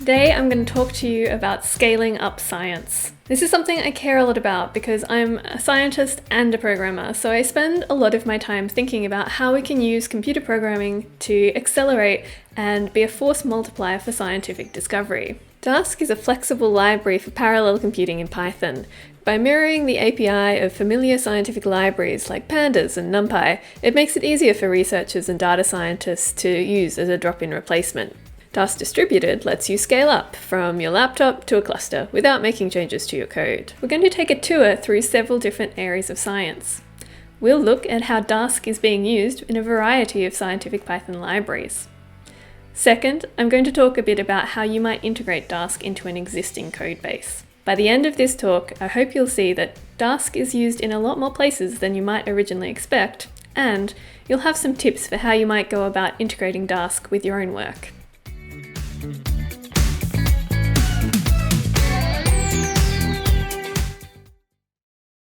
Today I'm going to talk to you about scaling up science. This is something I care a lot about because I'm a scientist and a programmer, so I spend a lot of my time thinking about how we can use computer programming to accelerate and be a force multiplier for scientific discovery. Dask is a flexible library for parallel computing in Python. By mirroring the API of familiar scientific libraries like pandas and NumPy, it makes it easier for researchers and data scientists to use as a drop-in replacement. Dask Distributed lets you scale up from your laptop to a cluster without making changes to your code. We're going to take a tour through several different areas of science. We'll look at how Dask is being used in a variety of scientific Python libraries. Second, I'm going to talk a bit about how you might integrate Dask into an existing code base. By the end of this talk, I hope you'll see that Dask is used in a lot more places than you might originally expect, and you'll have some tips for how you might go about integrating Dask with your own work.